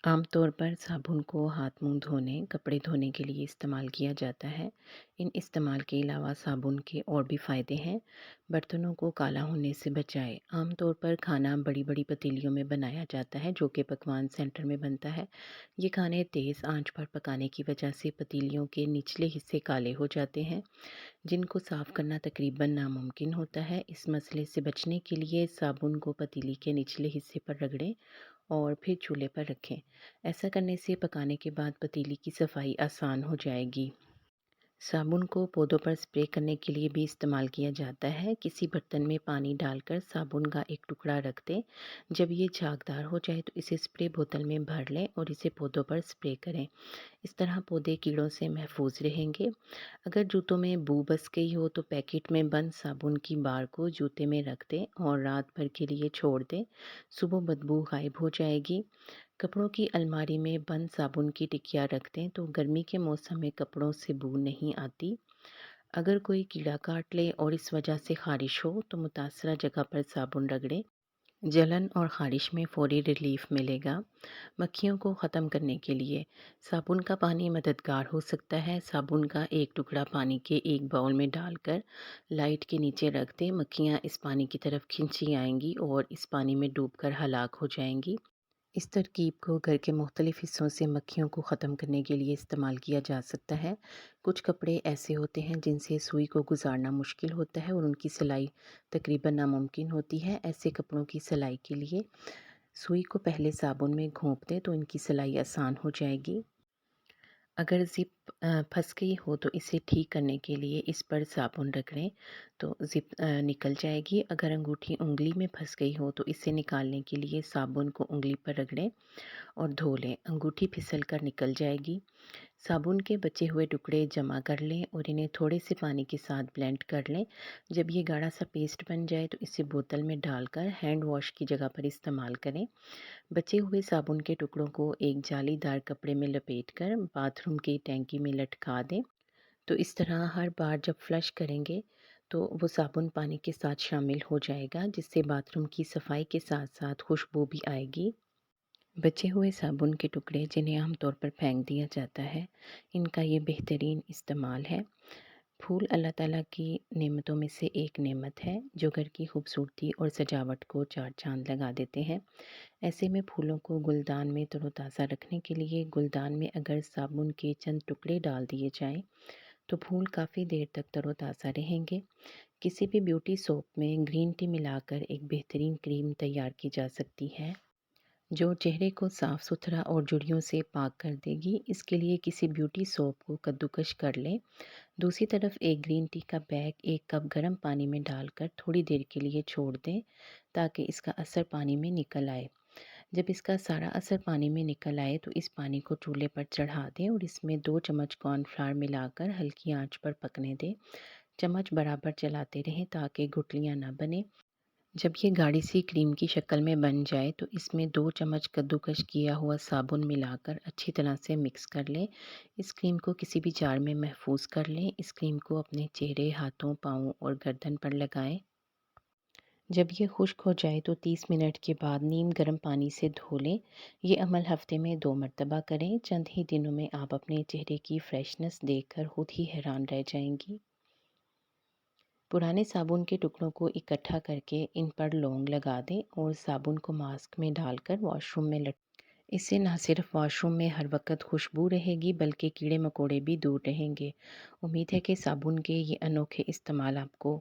आमतौर पर साबुन को हाथ मुंह धोने, कपड़े धोने के लिए इस्तेमाल किया जाता है। इन इस्तेमाल के अलावा साबुन के और भी फ़ायदे हैं। बर्तनों को काला होने से बचाए। आमतौर पर खाना बड़ी-बड़ी पतीलियों में बनाया जाता है, जो कि पकवान सेंटर में बनता है। ये खाने तेज़ आंच पर पकाने की वजह से पतीलियों के निचले हिस्से काले हो जाते हैं, जिनको साफ़ करना तकरीबन नामुमकिन होता है। इस मसले से बचने के लिए साबुन को पतीली के निचले हिस्से पर रगड़ें और फिर चूल्हे पर रखें। ऐसा करने से पकाने के बाद पतीली की सफाई आसान हो जाएगी। साबुन को पौधों पर स्प्रे करने के लिए भी इस्तेमाल किया जाता है। किसी बर्तन में पानी डालकर साबुन का एक टुकड़ा रख दें। जब ये झागदार हो जाए तो इसे स्प्रे बोतल में भर लें और इसे पौधों पर स्प्रे करें। इस तरह पौधे कीड़ों से महफूज रहेंगे। अगर जूतों में बू बस गई हो तो पैकेट में बंद साबुन की बार को जूते में रख दें और रात भर के लिए छोड़ दें। सुबह बदबू गायब हो जाएगी। कपड़ों की अलमारी में बंद साबुन की टिकिया रख दें तो गर्मी के मौसम में कपड़ों से बू नहीं आती। अगर कोई कीड़ा काट ले और इस वजह से खारिश हो तो मुतासरा जगह पर साबुन रगड़ें। जलन और ख़ारिश में फ़ौरी रिलीफ़ मिलेगा। मक्खियों को ख़त्म करने के लिए साबुन का पानी मददगार हो सकता है। साबुन का एक टुकड़ा पानी के एक बाउल में डालकर लाइट के नीचे रख दें। मक्खियाँ इस पानी की तरफ खींची आएंगी और इस पानी में डूबकर हलाक हो जाएंगी। इस तरकीब को घर के मुख्तलिफ हिस्सों से मक्खियों को ख़त्म करने के लिए इस्तेमाल किया जा सकता है। कुछ कपड़े ऐसे होते हैं जिनसे सुई को गुजारना मुश्किल होता है और उनकी सिलाई तकरीबन नामुमकिन होती है। ऐसे कपड़ों की सिलाई के लिए सुई को पहले साबुन में घोंप दें तो इनकी सिलाई आसान हो जाएगी। अगर ज़िप फँस गई हो तो इसे ठीक करने के लिए इस पर साबुन रगड़ें तो ज़िप निकल जाएगी। अगर अंगूठी उँगली में फँस गई हो तो इसे निकालने के लिए साबुन को उँगली पर रगड़ें और धो लें। अंगूठी फिसल कर निकल जाएगी। साबुन के बचे हुए टुकड़े जमा कर लें और इन्हें थोड़े से पानी के साथ ब्लेंड कर लें। जब ये गाढ़ा सा पेस्ट बन जाए तो इसे बोतल में डालकर हैंड वॉश की जगह पर इस्तेमाल करें। बचे हुए साबुन के टुकड़ों को एक जालीदार कपड़े में लपेटकर बाथरूम की टैंकी में लटका दें। तो इस तरह हर बार जब फ्लश करेंगे तो वो साबुन पानी के साथ शामिल हो जाएगा, जिससे बाथरूम की सफाई के साथ साथ खुशबू भी आएगी। बचे हुए साबुन के टुकड़े जिन्हें आमतौर पर फेंक दिया जाता है, इनका ये बेहतरीन इस्तेमाल है। फूल अल्लाह ताला की नेमतों में से एक नेमत है जो घर की खूबसूरती और सजावट को चार चांद लगा देते हैं। ऐसे में फूलों को गुलदान में तरोताज़ा रखने के लिए गुलदान में अगर साबुन के चंद टुकड़े डाल दिए जाएं तो फूल काफ़ी देर तक तरोताज़ा रहेंगे। किसी भी ब्यूटी सोप में ग्रीन टी मिलाकर एक बेहतरीन क्रीम तैयार की जा सकती है जो चेहरे को साफ़ सुथरा और जुड़ियों से पाक कर देगी। इसके लिए किसी ब्यूटी सोप को कद्दूकश कर लें। दूसरी तरफ एक ग्रीन टी का बैग एक कप गर्म पानी में डालकर थोड़ी देर के लिए छोड़ दें ताकि इसका असर पानी में निकल आए। जब इसका सारा असर पानी में निकल आए तो इस पानी को चूल्हे पर चढ़ा दें और इसमें 2 चम्मच कॉर्नफ्लावर मिलाकर हल्की आंच पर पकने दें। चम्मच बराबर चलाते रहें ताकि गुठलियाँ ना बने। जब ये गाढ़ी सी क्रीम की शक्ल में बन जाए तो इसमें 2 चम्मच कद्दूकस किया हुआ साबुन मिलाकर अच्छी तरह से मिक्स कर लें। इस क्रीम को किसी भी जार में महफूज कर लें। इस क्रीम को अपने चेहरे, हाथों, पाँवों और गर्दन पर लगाएं। जब ये खुश्क हो जाए तो 30 मिनट के बाद नीम गर्म पानी से धो लें। ये अमल हफ्ते में 2 मरतबा करें। चंद ही दिनों में आप अपने चेहरे की फ्रेशनेस देखकर खुद ही हैरान रह जाएंगी। पुराने साबुन के टुकड़ों को इकट्ठा करके इन पर लौंग लगा दें और साबुन को मास्क में डालकर वॉशरूम में लट इससे ना सिर्फ वॉशरूम में हर वक्त खुशबू रहेगी बल्कि कीड़े मकोड़े भी दूर रहेंगे। उम्मीद है कि साबुन के ये अनोखे इस्तेमाल आपको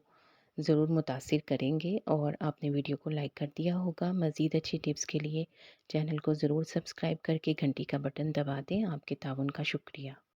ज़रूर मुतासिर करेंगे और आपने वीडियो को लाइक कर दिया होगा। मज़ीद अच्छी टिप्स के लिए चैनल को ज़रूर सब्सक्राइब करके घंटी का बटन दबा दें। आपके ताउन का शुक्रिया।